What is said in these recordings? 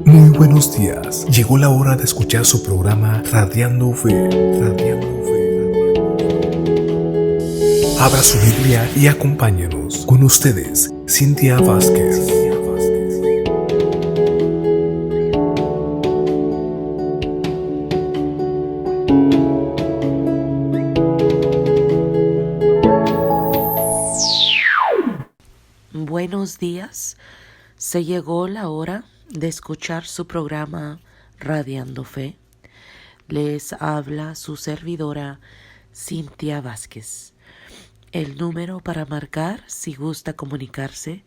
Muy buenos días. Llegó la hora de escuchar su programa Radiando Fe. Radiando Fe. Abra su Biblia y acompáñenos. Con ustedes, Cintia Vázquez. Buenos días. Se llegó la hora de escuchar su programa Radiando Fe. Les habla su servidora Cintia Vázquez. El número para marcar, si gusta comunicarse,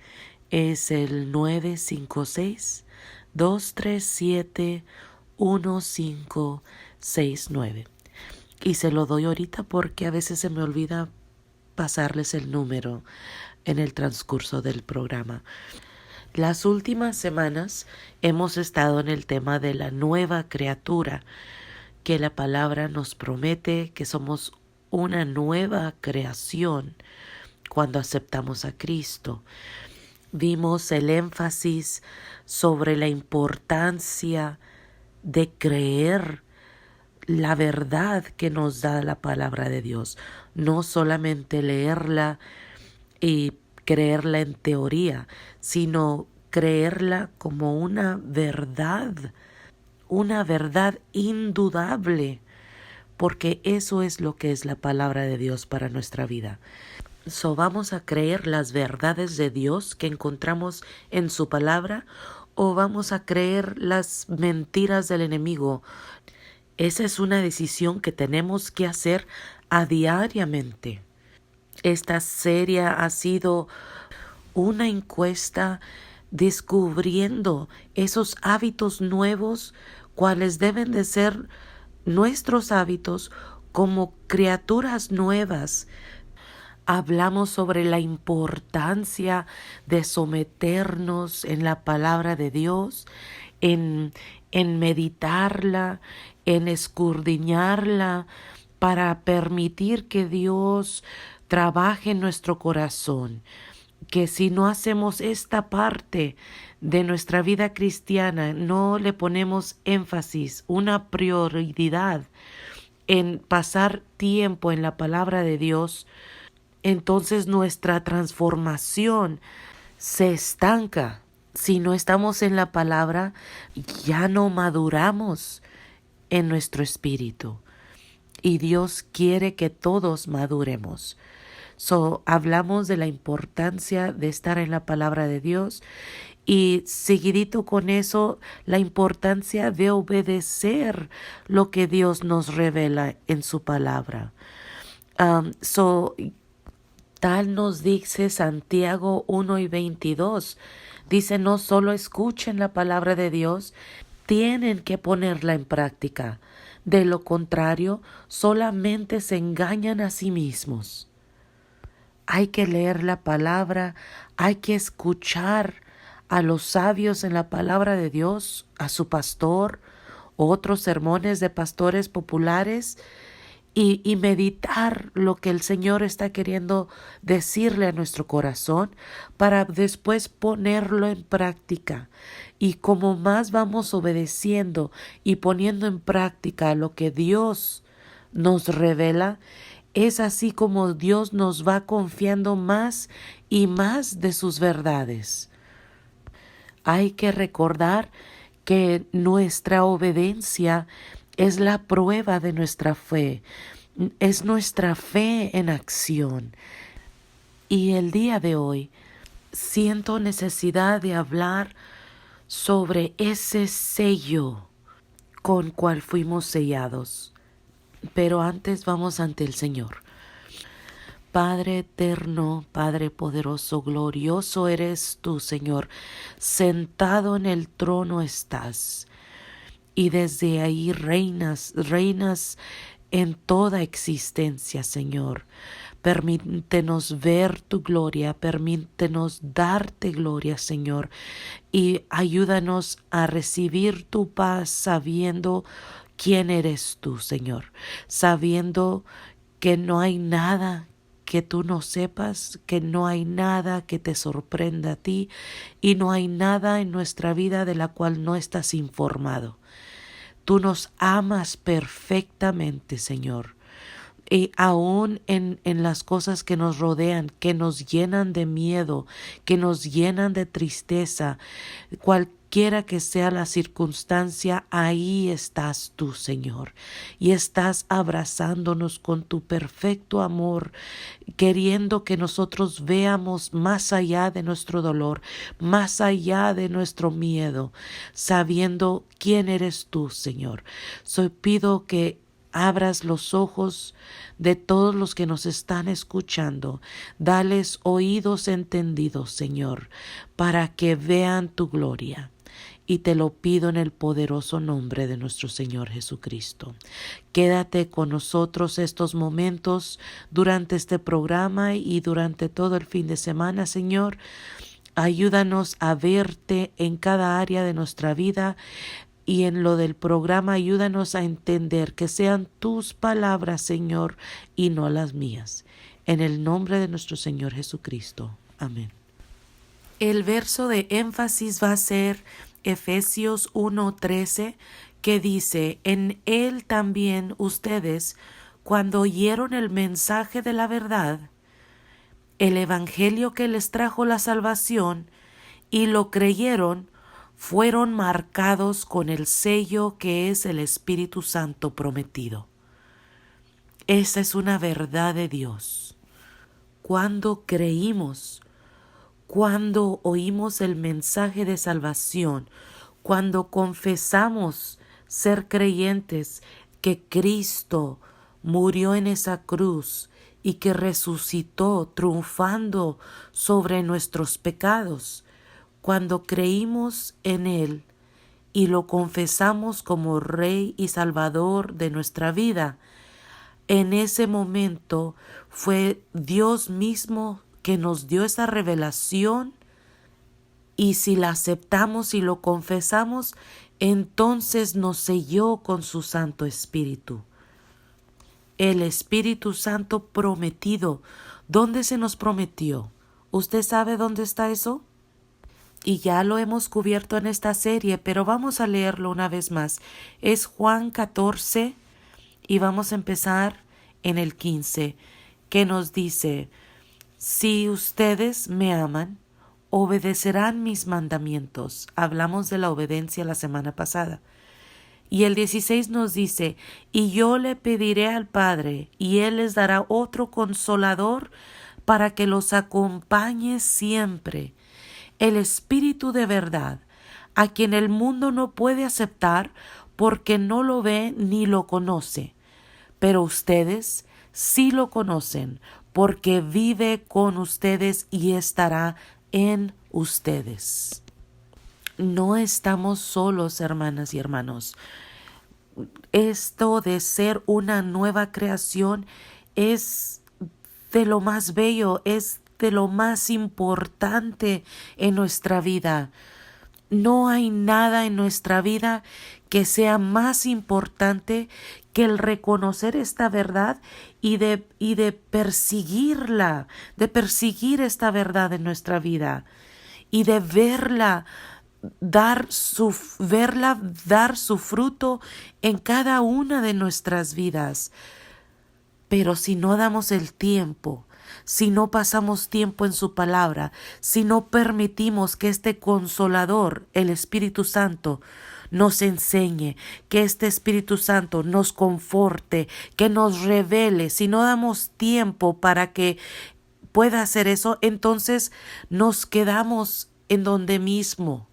es el 956-237-1569. Y se lo doy ahorita porque a veces se me olvida pasarles el número en el transcurso del programa. Las últimas semanas hemos estado en el tema de la nueva criatura, que la palabra nos promete que somos una nueva creación cuando aceptamos a Cristo. Vimos el énfasis sobre la importancia de creer la verdad que nos da la palabra de Dios, no solamente leerla y creerla en teoría, sino creerla como una verdad indudable, porque eso es lo que es la palabra de Dios para nuestra vida. Vamos a creer las verdades de Dios que encontramos en su palabra, o vamos a creer las mentiras del enemigo. Esa es una decisión que tenemos que hacer diariamente. Esta serie ha sido una encuesta descubriendo esos hábitos nuevos, cuáles deben de ser nuestros hábitos como criaturas nuevas. Hablamos sobre la importancia de someternos en la palabra de Dios, en meditarla, en escudriñarla, para permitir que Dios trabaje en nuestro corazón. Que si no hacemos esta parte de nuestra vida cristiana, no le ponemos énfasis, una prioridad en pasar tiempo en la palabra de Dios, entonces nuestra transformación se estanca. Si no estamos en la palabra, ya no maduramos en nuestro espíritu. Y Dios quiere que todos maduremos. Hablamos de la importancia de estar en la palabra de Dios, y seguidito con eso, la importancia de obedecer lo que Dios nos revela en su palabra. Tal nos dice Santiago 1:22. Dice, no solo escuchen la palabra de Dios, tienen que ponerla en práctica. De lo contrario, solamente se engañan a sí mismos. Hay que leer la palabra, hay que escuchar a los sabios en la palabra de Dios, a su pastor, otros sermones de pastores populares, y meditar lo que el Señor está queriendo decirle a nuestro corazón para después ponerlo en práctica. Y como más vamos obedeciendo y poniendo en práctica lo que Dios nos revela, es así como Dios nos va confiando más y más de sus verdades. Hay que recordar que nuestra obediencia es la prueba de nuestra fe, es nuestra fe en acción. Y el día de hoy siento necesidad de hablar sobre ese sello con cual fuimos sellados. Pero antes vamos ante el Señor. Padre eterno, Padre poderoso, glorioso eres tú, Señor. Sentado en el trono estás. Y desde ahí reinas en toda existencia, Señor. Permítenos ver tu gloria, permítenos darte gloria, Señor. Y ayúdanos a recibir tu paz sabiendo quién eres tú, Señor. Sabiendo que no hay nada que tú no sepas, que no hay nada que te sorprenda a ti y no hay nada en nuestra vida de la cual no estás informado. Tú nos amas perfectamente, Señor. Y aún en las cosas que nos rodean, que nos llenan de miedo, que nos llenan de tristeza, cualquiera que sea la circunstancia, ahí estás tú, Señor, y estás abrazándonos con tu perfecto amor, queriendo que nosotros veamos más allá de nuestro dolor, más allá de nuestro miedo, sabiendo quién eres tú, Señor. Pido que abras los ojos de todos los que nos están escuchando. Dales oídos entendidos, Señor, para que vean tu gloria. Y te lo pido en el poderoso nombre de nuestro Señor Jesucristo. Quédate con nosotros estos momentos durante este programa y durante todo el fin de semana, Señor. Ayúdanos a verte en cada área de nuestra vida. Y en lo del programa, ayúdanos a entender que sean tus palabras, Señor, y no las mías. En el nombre de nuestro Señor Jesucristo. Amén. El verso de énfasis va a ser Efesios 1:13, que dice: en él también ustedes, cuando oyeron el mensaje de la verdad, el evangelio que les trajo la salvación, y lo creyeron, fueron marcados con el sello que es el Espíritu Santo prometido. Esa es una verdad de Dios. Cuando creímos, cuando oímos el mensaje de salvación, cuando confesamos ser creyentes, que Cristo murió en esa cruz y que resucitó triunfando sobre nuestros pecados, cuando creímos en Él y lo confesamos como Rey y Salvador de nuestra vida, en ese momento fue Dios mismo que nos dio esa revelación, y si la aceptamos y lo confesamos, entonces nos selló con su Santo Espíritu. El Espíritu Santo prometido. ¿Dónde se nos prometió? ¿Usted sabe dónde está eso? Y ya lo hemos cubierto en esta serie, pero vamos a leerlo una vez más. Es Juan 14 y vamos a empezar en el 15, que nos dice: si ustedes me aman, obedecerán mis mandamientos. Hablamos de la obediencia la semana pasada. Y el 16 nos dice: y yo le pediré al Padre, y Él les dará otro consolador para que los acompañe siempre, el Espíritu de verdad, a quien el mundo no puede aceptar porque no lo ve ni lo conoce. Pero ustedes sí lo conocen, porque vive con ustedes y estará en ustedes. No estamos solos, hermanas y hermanos. Esto de ser una nueva creación es de lo más bello, es de lo más importante en nuestra vida. No hay nada en nuestra vida que sea más importante que el reconocer esta verdad y de perseguirla, de perseguir esta verdad en nuestra vida y de verla dar su fruto en cada una de nuestras vidas. Pero si no damos el tiempo, si no pasamos tiempo en su palabra, si no permitimos que este Consolador, el Espíritu Santo, nos enseñe, que este Espíritu Santo nos conforte, que nos revele, si no damos tiempo para que pueda hacer eso, entonces nos quedamos en donde mismo,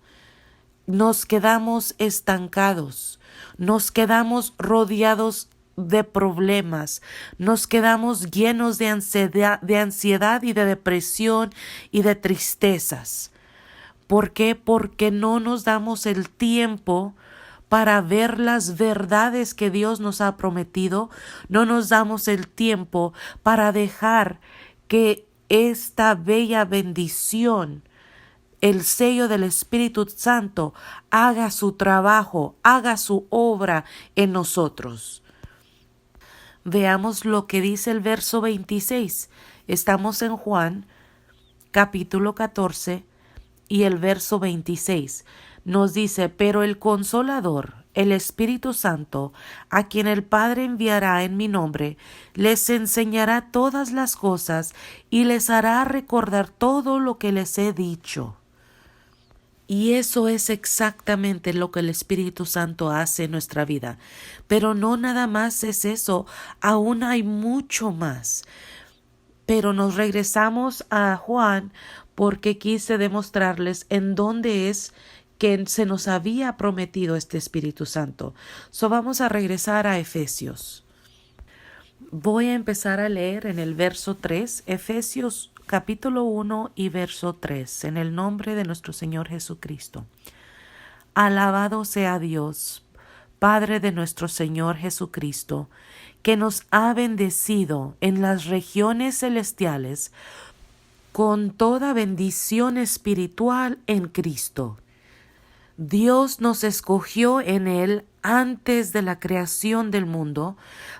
nos quedamos estancados, nos quedamos rodeados de problemas, nos quedamos llenos de ansiedad y de depresión y de tristezas. ¿Por qué? Porque no nos damos el tiempo para ver las verdades que Dios nos ha prometido, no nos damos el tiempo para dejar que esta bella bendición, el sello del Espíritu Santo, haga su trabajo, haga su obra en nosotros. Veamos lo que dice el verso 26, Estamos en Juan, capítulo 14 y el verso 26. Nos dice, pero el Consolador, el Espíritu Santo, a quien el Padre enviará en mi nombre, les enseñará todas las cosas y les hará recordar todo lo que les he dicho. Y eso es exactamente lo que el Espíritu Santo hace en nuestra vida. Pero no nada más es eso, aún hay mucho más. Pero nos regresamos a Juan porque quise demostrarles en dónde es que se nos había prometido este Espíritu Santo. Vamos a regresar a Efesios. Voy a empezar a leer en el verso 3, Efesios capítulo 1 y verso 3, en el nombre de nuestro Señor Jesucristo. Alabado sea Dios, Padre de nuestro Señor Jesucristo, que nos ha bendecido en las regiones celestiales con toda bendición espiritual en Cristo. Dios nos escogió en Él antes de la creación del mundo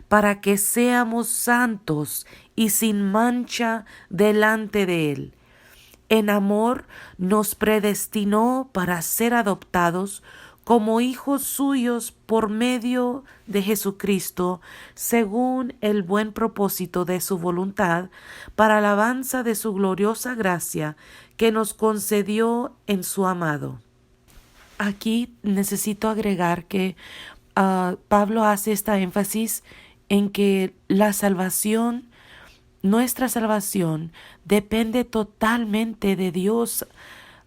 para que seamos santos y sin mancha delante de Él. En amor nos predestinó para ser adoptados como hijos suyos por medio de Jesucristo, según el buen propósito de su voluntad, para alabanza de su gloriosa gracia que nos concedió en su amado. Aquí necesito agregar que Pablo hace esta énfasis en que la salvación, nuestra salvación, depende totalmente de Dios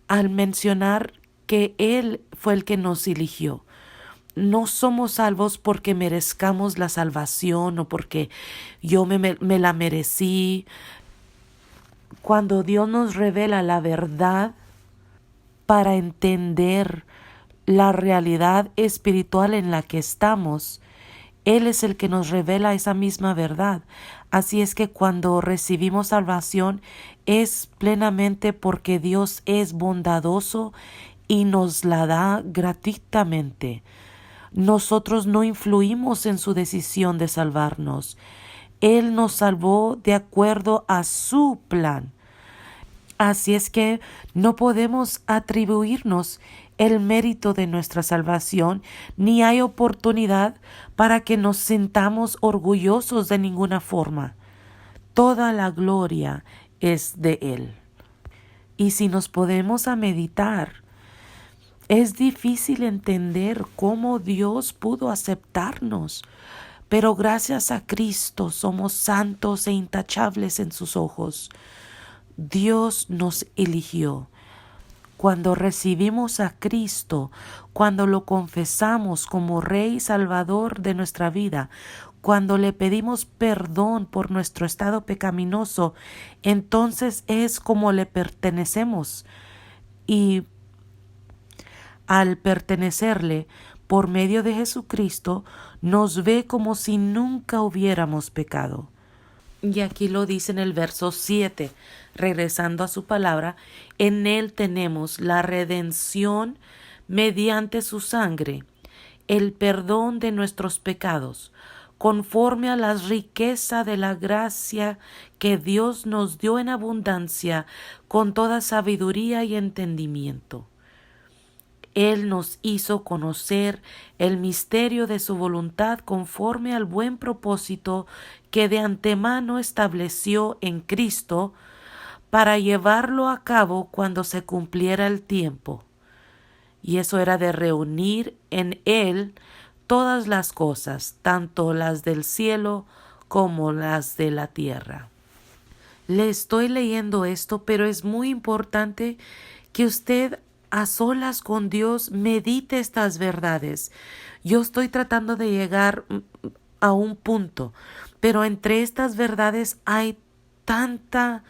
al mencionar que Él fue el que nos eligió. No somos salvos porque merezcamos la salvación o porque yo me la merecí. Cuando Dios nos revela la verdad para entender la realidad espiritual en la que estamos, Él es el que nos revela esa misma verdad. Así es que cuando recibimos salvación es plenamente porque Dios es bondadoso y nos la da gratuitamente. Nosotros no influimos en su decisión de salvarnos. Él nos salvó de acuerdo a su plan. Así es que no podemos atribuirnos el mérito de nuestra salvación, ni hay oportunidad para que nos sintamos orgullosos de ninguna forma. Toda la gloria es de Él. Y si nos podemos a meditar, es difícil entender cómo Dios pudo aceptarnos, pero gracias a Cristo somos santos e intachables en sus ojos. Dios nos eligió. Cuando recibimos a Cristo, cuando lo confesamos como Rey y Salvador de nuestra vida, cuando le pedimos perdón por nuestro estado pecaminoso, entonces es como le pertenecemos. Y al pertenecerle por medio de Jesucristo, nos ve como si nunca hubiéramos pecado. Y aquí lo dice en el verso 7, regresando a su palabra, en Él tenemos la redención mediante su sangre, el perdón de nuestros pecados, conforme a la riqueza de la gracia que Dios nos dio en abundancia, con toda sabiduría y entendimiento. Él nos hizo conocer el misterio de su voluntad conforme al buen propósito que de antemano estableció en Cristo para llevarlo a cabo cuando se cumpliera el tiempo. Y eso era de reunir en Él todas las cosas, tanto las del cielo como las de la tierra. Le estoy leyendo esto, pero es muy importante que usted a solas con Dios medite estas verdades. Yo estoy tratando de llegar a un punto, pero entre estas verdades hay tanta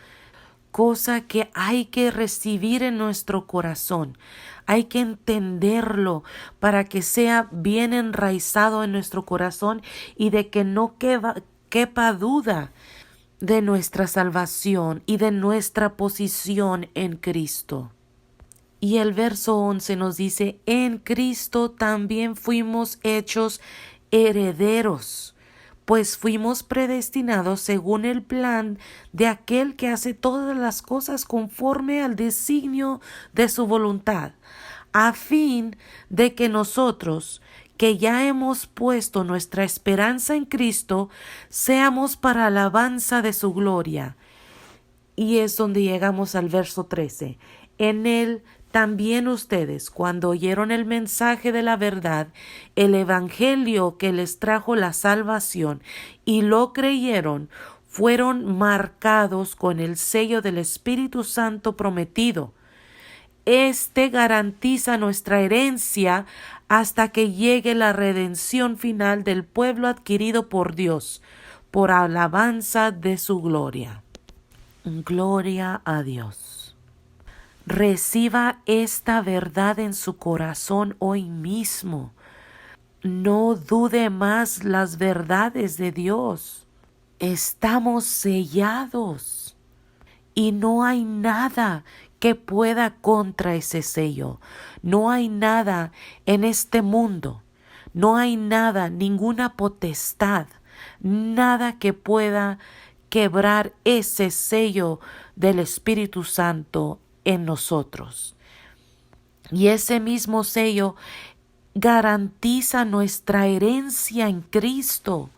cosa que hay que recibir en nuestro corazón. Hay que entenderlo para que sea bien enraizado en nuestro corazón y de que no quepa duda de nuestra salvación y de nuestra posición en Cristo. Y el verso 11 nos dice, en Cristo también fuimos hechos herederos, pues fuimos predestinados según el plan de aquel que hace todas las cosas conforme al designio de su voluntad, a fin de que nosotros, que ya hemos puesto nuestra esperanza en Cristo, seamos para alabanza de su gloria. Y es donde llegamos al verso 13. En él también ustedes, cuando oyeron el mensaje de la verdad, el evangelio que les trajo la salvación, y lo creyeron, fueron marcados con el sello del Espíritu Santo prometido. Este garantiza nuestra herencia hasta que llegue la redención final del pueblo adquirido por Dios, por alabanza de su gloria. Gloria a Dios. Reciba esta verdad en su corazón hoy mismo. No dude más las verdades de Dios. Estamos sellados y no hay nada que pueda contra ese sello. No hay nada en este mundo. No hay nada, ninguna potestad, nada que pueda quebrar ese sello del Espíritu Santo en nosotros. Y ese mismo sello garantiza nuestra herencia en Cristo.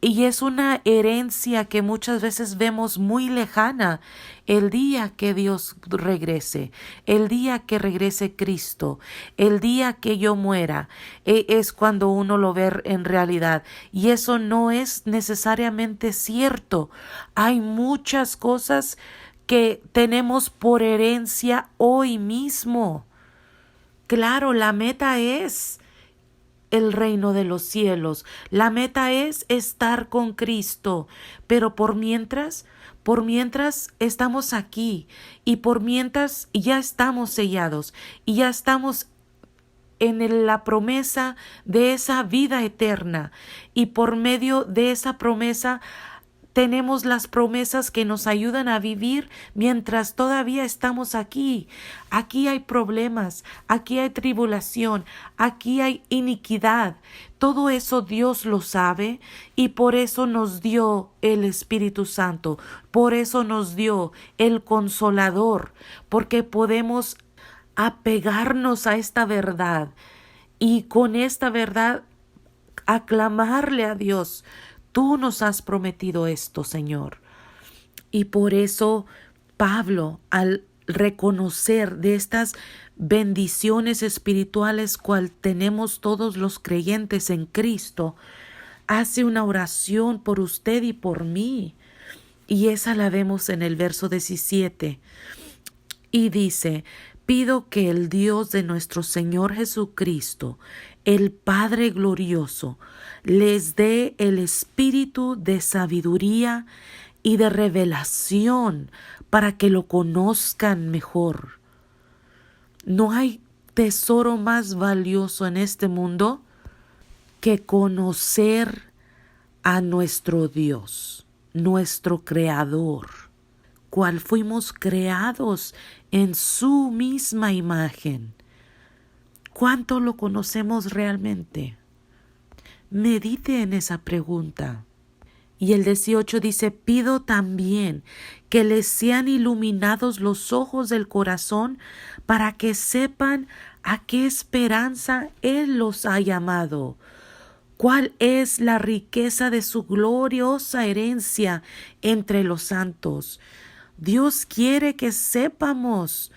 Y es una herencia que muchas veces vemos muy lejana, el día que Dios regrese, el día que regrese Cristo, el día que yo muera, es cuando uno lo ve en realidad. Y eso no es necesariamente cierto. Hay muchas cosas que tenemos por herencia hoy mismo. Claro, la meta es el reino de los cielos. La meta es estar con Cristo, pero por mientras estamos aquí y por mientras ya estamos sellados y ya estamos en la promesa de esa vida eterna, y por medio de esa promesa tenemos las promesas que nos ayudan a vivir mientras todavía estamos aquí. Aquí hay problemas, aquí hay tribulación, aquí hay iniquidad. Todo eso Dios lo sabe y por eso nos dio el Espíritu Santo. Por eso nos dio el Consolador, porque podemos apegarnos a esta verdad y con esta verdad aclamarle a Dios. Tú nos has prometido esto, Señor. Y por eso Pablo, al reconocer de estas bendiciones espirituales cual tenemos todos los creyentes en Cristo, hace una oración por usted y por mí. Y esa la vemos en el verso 17. Y dice: pido que el Dios de nuestro Señor Jesucristo, el Padre glorioso, les dé el espíritu de sabiduría y de revelación para que lo conozcan mejor. No hay tesoro más valioso en este mundo que conocer a nuestro Dios, nuestro Creador, cual fuimos creados en su misma imagen. ¿Cuánto lo conocemos realmente? Medite en esa pregunta. Y el 18 dice: pido también que les sean iluminados los ojos del corazón para que sepan a qué esperanza Él los ha llamado, cuál es la riqueza de su gloriosa herencia entre los santos. Dios quiere que sepamos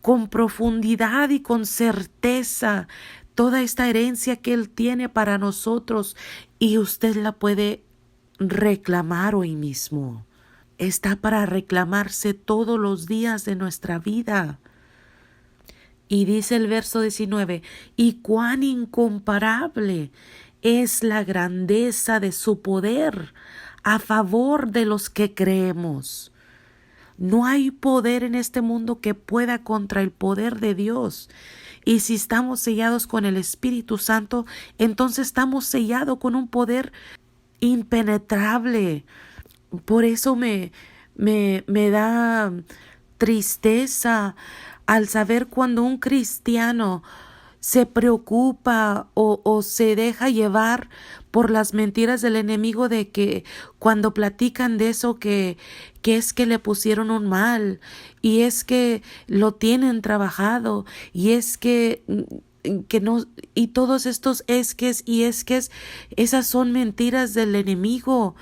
con profundidad y con certeza toda esta herencia que Él tiene para nosotros, y usted la puede reclamar hoy mismo. Está para reclamarse todos los días de nuestra vida. Y dice el verso 19: y cuán incomparable es la grandeza de su poder a favor de los que creemos. No hay poder en este mundo que pueda contra el poder de Dios. Y si estamos sellados con el Espíritu Santo, entonces estamos sellados con un poder impenetrable. Por eso me da tristeza al saber cuando un cristiano se preocupa o se deja llevar por las mentiras del enemigo de que cuando platican de eso que es que le pusieron un mal y es que lo tienen trabajado y es que no, y todos estos esques y esques, esas son mentiras del enemigo.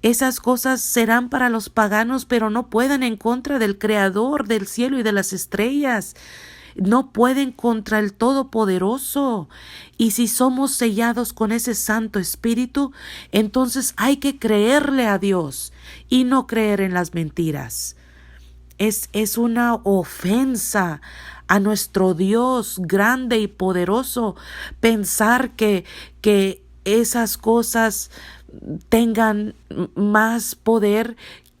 Esas cosas serán para los paganos, pero no pueden en contra del Creador del cielo y de las estrellas. No pueden contra el Todopoderoso. Y si somos sellados con ese Santo Espíritu, entonces hay que creerle a Dios y no creer en las mentiras. Es una ofensa a nuestro Dios grande y poderoso pensar que esas cosas tengan más poder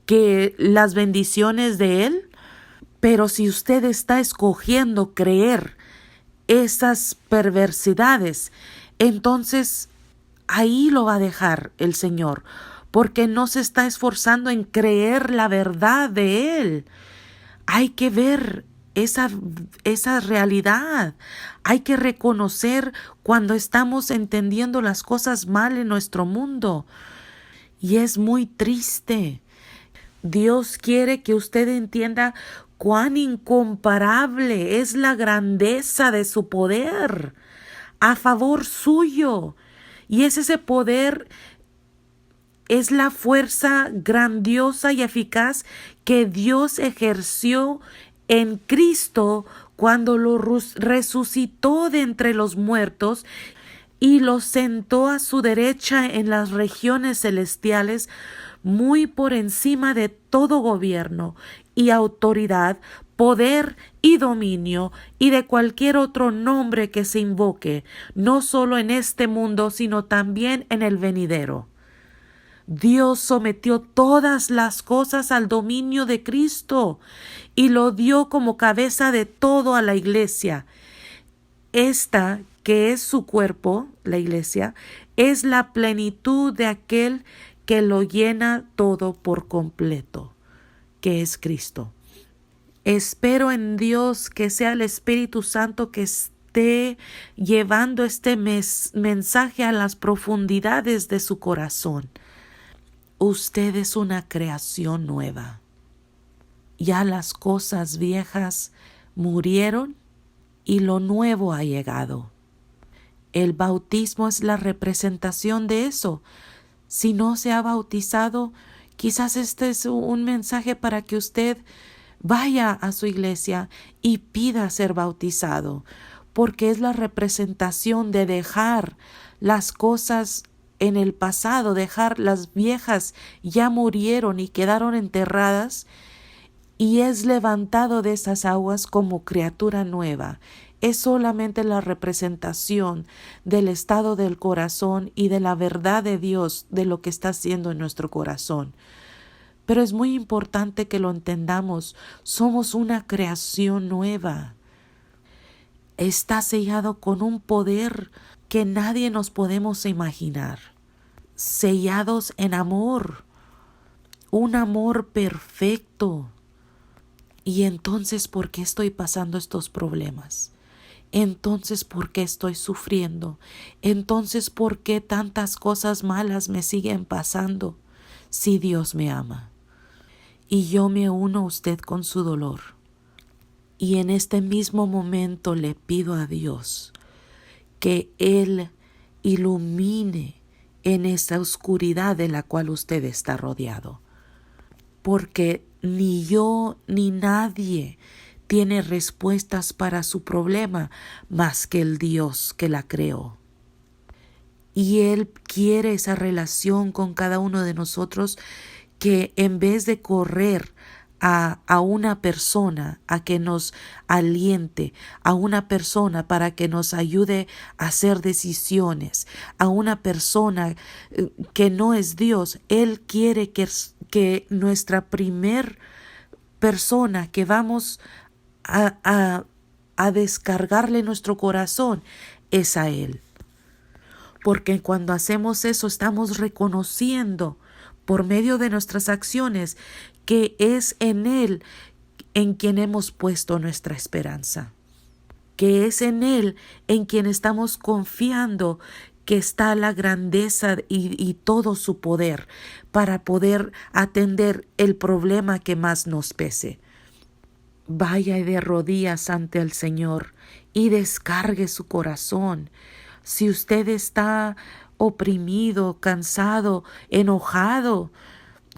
que las bendiciones de Él. Pero si usted está escogiendo creer esas perversidades, entonces ahí lo va a dejar el Señor, porque no se está esforzando en creer la verdad de Él. Hay que ver esa realidad. Hay que reconocer cuando estamos entendiendo las cosas mal en nuestro mundo. Y es muy triste. Dios quiere que usted entienda cuán incomparable es la grandeza de su poder a favor suyo. Y es ese poder, es la fuerza grandiosa y eficaz que Dios ejerció en Cristo cuando lo resucitó de entre los muertos y lo sentó a su derecha en las regiones celestiales, muy por encima de todo gobierno y autoridad, poder y dominio y de cualquier otro nombre que se invoque, no solo en este mundo, sino también en el venidero. Dios sometió todas las cosas al dominio de Cristo y lo dio como cabeza de todo a la iglesia. Esta, que es su cuerpo, la iglesia, es la plenitud de aquel que lo llena todo por completo, que es Cristo. Espero en Dios que sea el Espíritu Santo que esté llevando este mensaje a las profundidades de su corazón. Usted es una creación nueva. Ya las cosas viejas murieron y lo nuevo ha llegado. El bautismo es la representación de eso. Si no se ha bautizado, quizás este es un mensaje para que usted vaya a su iglesia y pida ser bautizado, porque es la representación de dejar las cosas en el pasado, dejar las viejas ya murieron y quedaron enterradas, y es levantado de esas aguas como criatura nueva. Es solamente la representación del estado del corazón y de la verdad de Dios, de lo que está haciendo en nuestro corazón. Pero es muy importante que lo entendamos. Somos una creación nueva. Está sellado con un poder que nadie nos podemos imaginar. Sellados en amor, un amor perfecto. Y entonces, ¿por qué estoy pasando estos problemas? Entonces, ¿por qué estoy sufriendo? Entonces, ¿por qué tantas cosas malas me siguen pasando? Si Dios me ama. Y yo me uno a usted con su dolor. Y en este mismo momento le pido a Dios que Él ilumine en esa oscuridad de la cual usted está rodeado. Porque ni yo ni nadie tiene respuestas para su problema más que el Dios que la creó. Y Él quiere esa relación con cada uno de nosotros, que en vez de correr a una persona a que nos aliente, a una persona para que nos ayude a hacer decisiones, a una persona que no es Dios, Él quiere que nuestra primer persona que vamos a descargarle nuestro corazón es a Él. Porque cuando hacemos eso estamos reconociendo por medio de nuestras acciones que es en Él en quien hemos puesto nuestra esperanza. que es en Él en quien estamos confiando, que está la grandeza y todo su poder para poder atender el problema que más nos pese. Vaya de rodillas ante el Señor y descargue su corazón. Si usted está oprimido, cansado, enojado,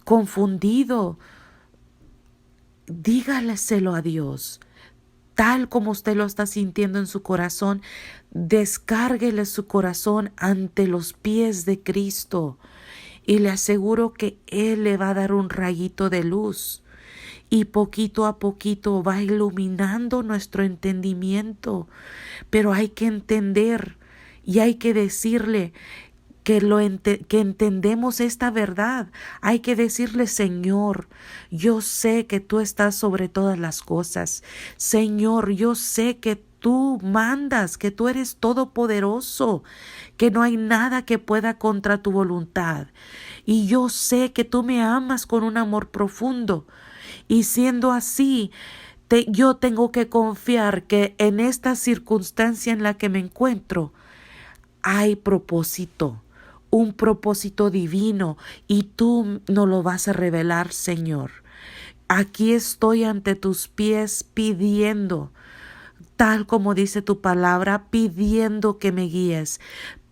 confundido, dígaleselo a Dios. Tal como usted lo está sintiendo en su corazón, descárguele su corazón ante los pies de Cristo y le aseguro que Él le va a dar un rayito de luz y poquito a poquito va iluminando nuestro entendimiento. Pero hay que entender y hay que decirle que entendemos esta verdad. Hay que decirle: Señor, yo sé que tú estás sobre todas las cosas. Señor, yo sé que tú mandas, que tú eres todopoderoso, que no hay nada que pueda contra tu voluntad. Y yo sé que tú me amas con un amor profundo. Y siendo así, yo tengo que confiar que en esta circunstancia en la que me encuentro, hay propósito, un propósito divino, y tú no lo vas a revelar, Señor. Aquí estoy ante tus pies pidiendo, tal como dice tu palabra, pidiendo que me guíes,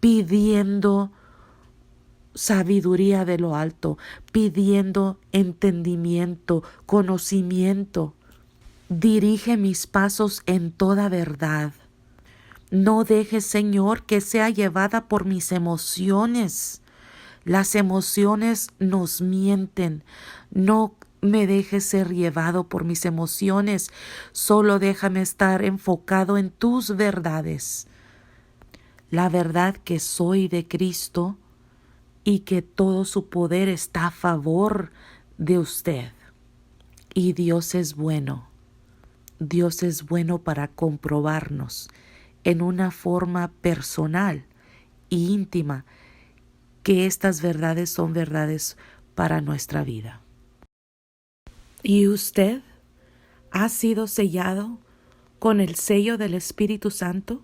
pidiendo sabiduría de lo alto, pidiendo entendimiento, conocimiento. Dirige mis pasos en toda verdad. No dejes, Señor, que sea llevada por mis emociones. Las emociones nos mienten. No me dejes ser llevado por mis emociones. Solo déjame estar enfocado en tus verdades. La verdad que soy de Cristo y que todo su poder está a favor de usted. Y Dios es bueno. Dios es bueno para comprobarnos en una forma personal e íntima que estas verdades son verdades para nuestra vida. ¿Y usted ha sido sellado con el sello del Espíritu Santo?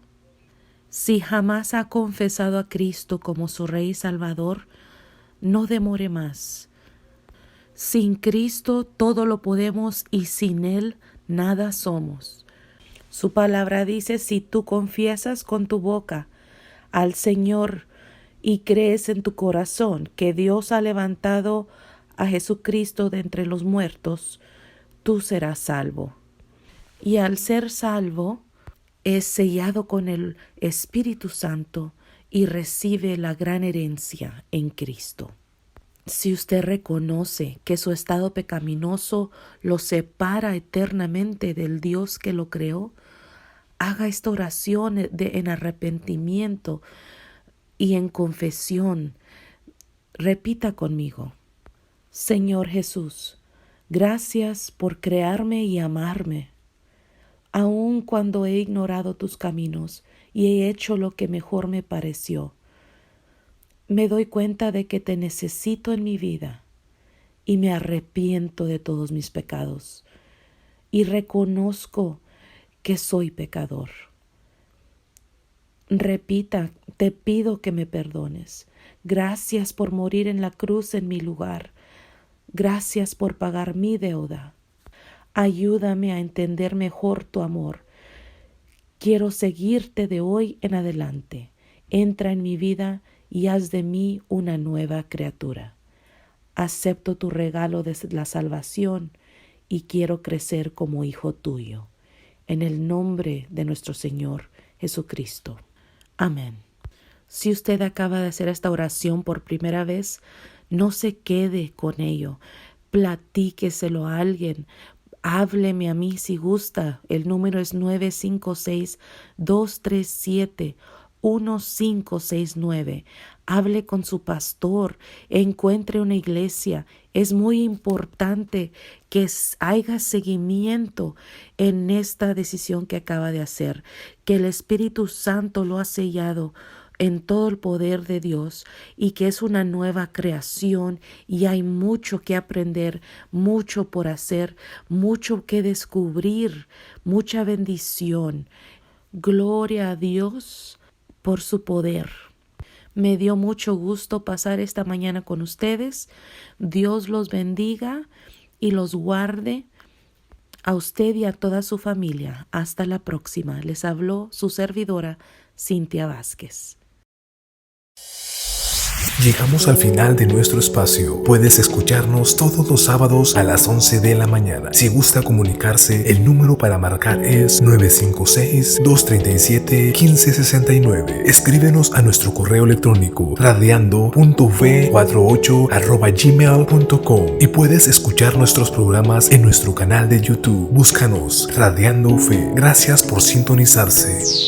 Si jamás ha confesado a Cristo como su Rey y Salvador, no demore más. Sin Cristo todo lo podemos y sin Él nada somos. Su palabra dice: si tú confiesas con tu boca al Señor y crees en tu corazón que Dios ha levantado a Jesucristo de entre los muertos, tú serás salvo. Y al ser salvo, es sellado con el Espíritu Santo y recibe la gran herencia en Cristo. Si usted reconoce que su estado pecaminoso lo separa eternamente del Dios que lo creó, haga esta oración en arrepentimiento y en confesión. Repita conmigo: Señor Jesús, gracias por crearme y amarme. Aun cuando he ignorado tus caminos y he hecho lo que mejor me pareció, me doy cuenta de que te necesito en mi vida y me arrepiento de todos mis pecados y reconozco que soy pecador. Repita: te pido que me perdones. Gracias por morir en la cruz en mi lugar. Gracias por pagar mi deuda. Ayúdame a entender mejor tu amor. Quiero seguirte de hoy en adelante. Entra en mi vida y haz de mí una nueva criatura. Acepto tu regalo de la salvación y quiero crecer como hijo tuyo. En el nombre de nuestro Señor Jesucristo. Amén. Si usted acaba de hacer esta oración por primera vez, no se quede con ello. Platíqueselo a alguien. Hábleme a mí si gusta. El número es 956-237-1569. Hable con su pastor. Encuentre una iglesia. Es muy importante que haya seguimiento en esta decisión que acaba de hacer, que el Espíritu Santo lo ha sellado en todo el poder de Dios y que es una nueva creación y hay mucho que aprender, mucho por hacer, mucho que descubrir, mucha bendición. Gloria a Dios por su poder. Me dio mucho gusto pasar esta mañana con ustedes. Dios los bendiga y los guarde a usted y a toda su familia. Hasta la próxima. Les habló su servidora, Cintia Vázquez. Llegamos al final de nuestro espacio. Puedes escucharnos todos los sábados a las 11 de la mañana. Si gusta comunicarse, el número para marcar es 956-237-1569. Escríbenos a nuestro correo electrónico radiando.v48@gmail.com y puedes escuchar nuestros programas en nuestro canal de YouTube. Búscanos Radiando Fe. Gracias por sintonizarse.